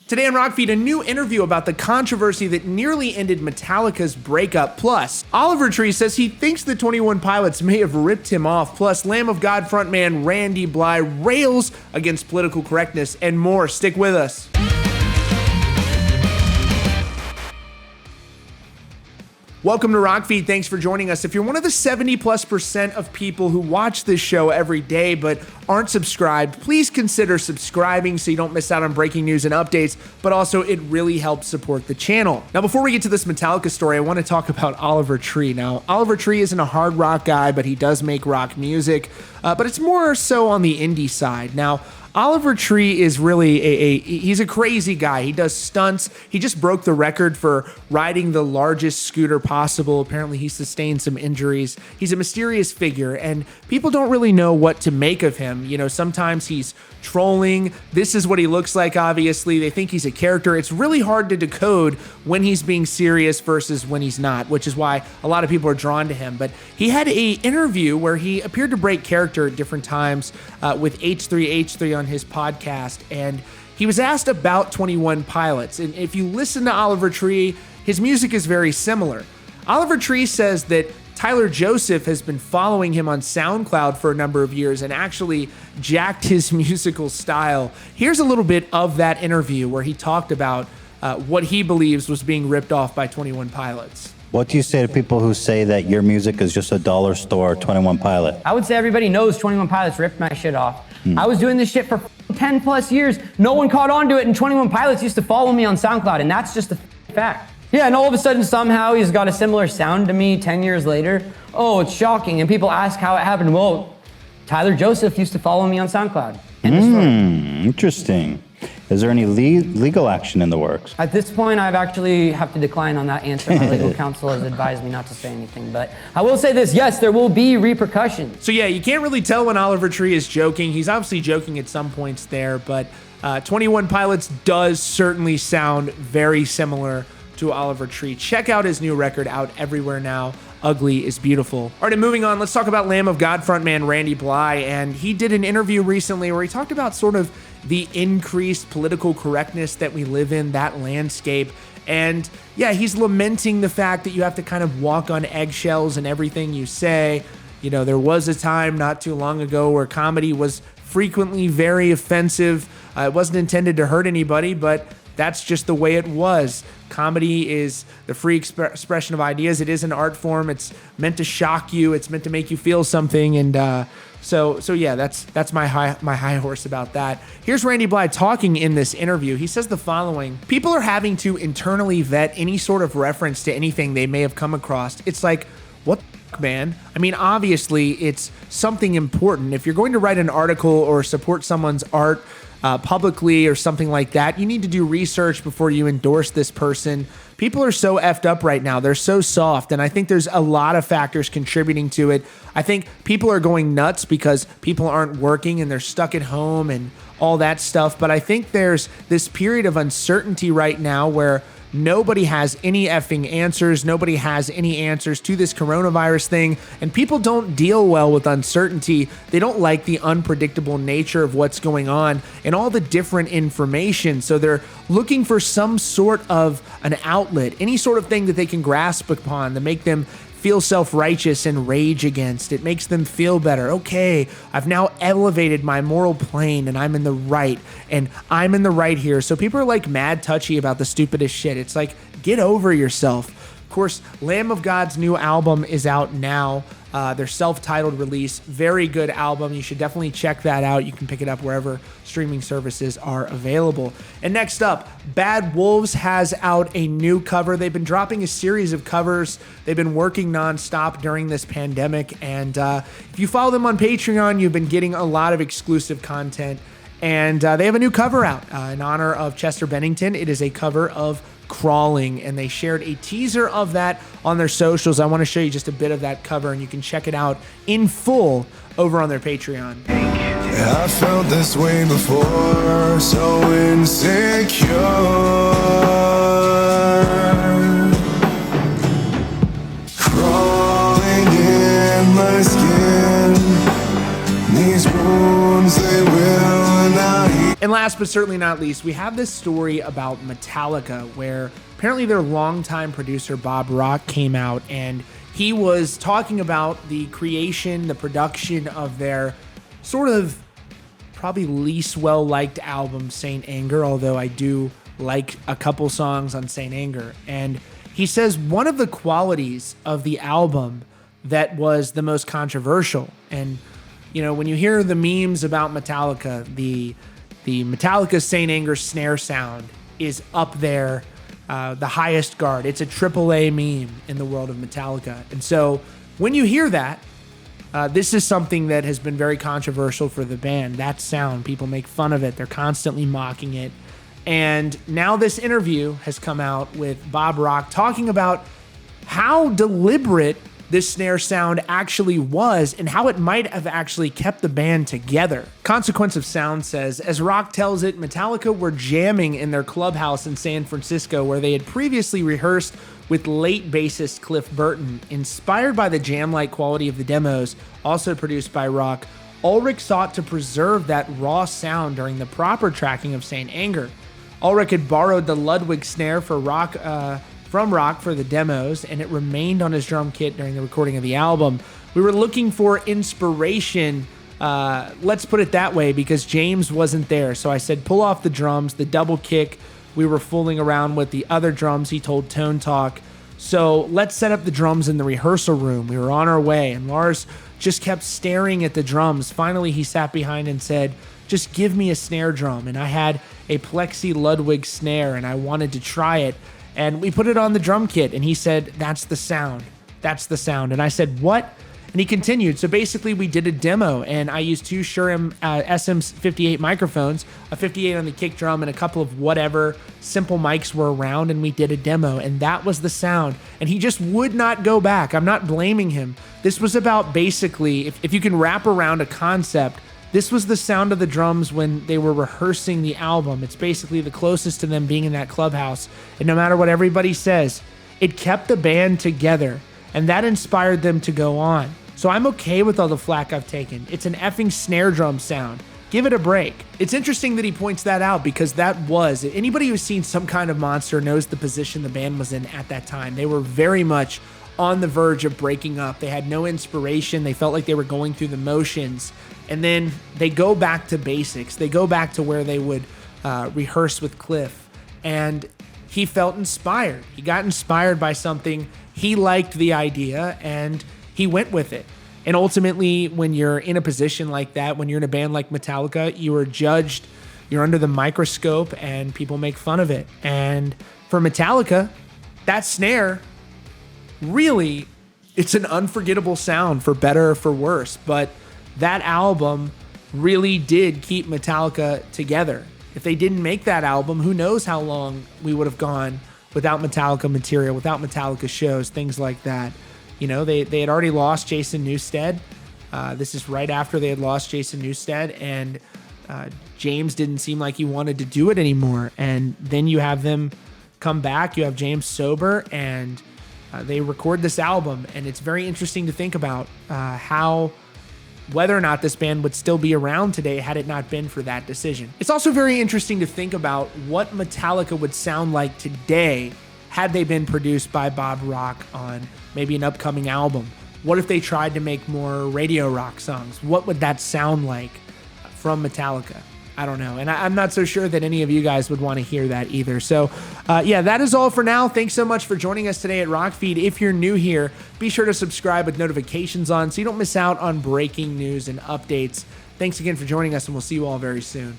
Today on Rockfeed, a new interview about the controversy that nearly ended Metallica's breakup. Plus, Oliver Tree says he thinks the 21 Pilots may have ripped him off. Plus, Lamb of God frontman Randy Blythe rails against political correctness and more. Stick with us. Welcome to Rockfeed. Thanks for joining us. If you're one of the 70+% of people who watch this show every day but aren't subscribed, please consider subscribing so you don't miss out on breaking news and updates, but also it really helps support the channel. Now, before we get to this Metallica story, I want to talk about Oliver Tree. Now, Oliver Tree isn't a hard rock guy, but he does make rock music, but it's more so on the indie side. Now, Oliver Tree is really he's a crazy guy. He does stunts. He just broke the record for riding the largest scooter possible. Apparently he sustained some injuries. He's a mysterious figure and people don't really know what to make of him. You know, sometimes he's trolling. This is what he looks like, obviously. They think he's a character. It's really hard to decode when he's being serious versus when he's not, which is why a lot of people are drawn to him. But he had a interview where he appeared to break character at different times with H3H3 on his podcast, and he was asked about 21 Pilots. And if you listen to Oliver Tree, his music is very similar. Oliver Tree says that Tyler Joseph has been following him on SoundCloud for a number of years and actually jacked his musical style. Here's a little bit of that interview where he talked about what he believes was being ripped off by 21 Pilots. What do you say to people who say that your music is just a dollar store 21 Pilot? I would say everybody knows 21 Pilots ripped my shit off. I was doing this shit for 10 plus years. No one caught on to it, and 21 Pilots used to follow me on SoundCloud, and that's just a fact. Yeah, and all of a sudden, somehow, he's got a similar sound to me 10 years later. Oh, it's shocking. And people ask how it happened. Well, Tyler Joseph used to follow me on SoundCloud. Interesting. Is there any legal action in the works? At this point, I've actually have to decline on that answer. My legal counsel has advised me not to say anything. But I will say this, yes, there will be repercussions. So yeah, you can't really tell when Oliver Tree is joking. He's obviously joking at some points there, but 21 Pilots does certainly sound very similar to Oliver Tree. Check out his new record, out everywhere now. Ugly is Beautiful. All right, and moving on, let's talk about Lamb of God frontman Randy Blythe. And he did an interview recently where he talked about sort of the increased political correctness that we live in, that landscape. And yeah, he's lamenting the fact that you have to kind of walk on eggshells in everything you say. You know, there was a time not too long ago where comedy was frequently very offensive. It wasn't intended to hurt anybody, but that's just the way it was. Comedy is the free expression of ideas. It is an art form. It's meant to shock you. It's meant to make you feel something. And so yeah, that's my high horse about that. Here's Randy Blythe talking in this interview. He says the following: people are having to internally vet any sort of reference to anything they may have come across. It's like, what the fuck, man? I mean, obviously it's something important. If you're going to write an article or support someone's art publicly or something like that, you need to do research before you endorse this person. People are so effed up right now. They're so soft. And I think there's a lot of factors contributing to it. I think people are going nuts because people aren't working and they're stuck at home and all that stuff. But I think there's this period of uncertainty right now where nobody has any effing answers. Nobody has any answers to this coronavirus thing. And people don't deal well with uncertainty. They don't like the unpredictable nature of what's going on and all the different information. So they're looking for some sort of an outlet, any sort of thing that they can grasp upon to make them feel self-righteous and rage against. It makes them feel better. Okay, I've now elevated my moral plane and I'm in the right, and I'm in the right here. So people are like mad touchy about the stupidest shit. It's like, get over yourself. Of course, Lamb of God's new album is out now. Their self-titled release. Very good album. You should definitely check that out. You can pick it up wherever streaming services are available. And next up, Bad Wolves has out a new cover. They've been dropping a series of covers. They've been working nonstop during this pandemic. And if you follow them on Patreon, you've been getting a lot of exclusive content. And they have a new cover out in honor of Chester Bennington. It is a cover of Crawling, and they shared a teaser of that on their socials. I want to show you just a bit of that cover, and you can check it out in full over on their Patreon. I felt this way before, so insecure. Crawling in my skin, these wounds they will not heal. And last but certainly not least, we have this story about Metallica, where apparently their longtime producer Bob Rock came out and he was talking about the creation, the production of their sort of probably least well-liked album, Saint Anger, although I do like a couple songs on Saint Anger. And he says one of the qualities of the album that was the most controversial, and you know, when you hear the memes about Metallica, the Metallica Saint Anger snare sound is up there, the highest guard. It's a AAA meme in the world of Metallica. And so when you hear that, this is something that has been very controversial for the band. That sound, people make fun of it. They're constantly mocking it. And now this interview has come out with Bob Rock talking about how deliberate this snare sound actually was and how it might have actually kept the band together. Consequence of Sound says, as Rock tells it, Metallica were jamming in their clubhouse in San Francisco where they had previously rehearsed with late bassist Cliff Burton. Inspired by the jam-like quality of the demos, also produced by Rock, Ulrich sought to preserve that raw sound during the proper tracking of Saint Anger. Ulrich had borrowed the Ludwig snare from Rock for the demos, and it remained on his drum kit during the recording of the album. We were looking for inspiration, let's put it that way, because James wasn't there. So I said, pull off the drums, the double kick. We were fooling around with the other drums, he told Tone Talk. So let's set up the drums in the rehearsal room. We were on our way, and Lars just kept staring at the drums. Finally, he sat behind and said, just give me a snare drum. And I had a Plexi Ludwig snare, and I wanted to try it. And we put it on the drum kit, and he said, that's the sound. That's the sound. And I said, what? And he continued. So basically, we did a demo, and I used two Shure SM58 microphones, a 58 on the kick drum, and a couple of whatever simple mics were around, and we did a demo, and that was the sound. And he just would not go back. I'm not blaming him. This was about basically, if you can wrap around a concept, this was the sound of the drums when they were rehearsing the album. It's basically the closest to them being in that clubhouse. And no matter what everybody says, it kept the band together, and that inspired them to go on. So I'm okay with all the flack I've taken. It's an effing snare drum sound. Give it a break. It's interesting that he points that out because that was, anybody who's seen Some Kind of Monster knows the position the band was in at that time. They were very much on the verge of breaking up. They had no inspiration. They felt like they were going through the motions. And then they go back to basics. They go back to where they would rehearse with Cliff. And he felt inspired. He got inspired by something. He liked the idea and he went with it. And ultimately, when you're in a position like that, when you're in a band like Metallica, you are judged, you're under the microscope, and people make fun of it. And for Metallica, that snare, really, it's an unforgettable sound for better or for worse. But that album really did keep Metallica together. If they didn't make that album, who knows how long we would have gone without Metallica material, without Metallica shows, things like that. You know, they had already lost Jason Newsted. This is right after they had lost Jason Newsted, and James didn't seem like he wanted to do it anymore. And then you have them come back. You have James sober, and they record this album. And it's very interesting to think about whether or not this band would still be around today had it not been for that decision. It's also very interesting to think about what Metallica would sound like today had they been produced by Bob Rock on maybe an upcoming album. What if they tried to make more radio rock songs? What would that sound like from Metallica? I don't know. And I'm not so sure that any of you guys would want to hear that either. So yeah, that is all for now. Thanks so much for joining us today at Rockfeed. If you're new here, be sure to subscribe with notifications on so you don't miss out on breaking news and updates. Thanks again for joining us, and we'll see you all very soon.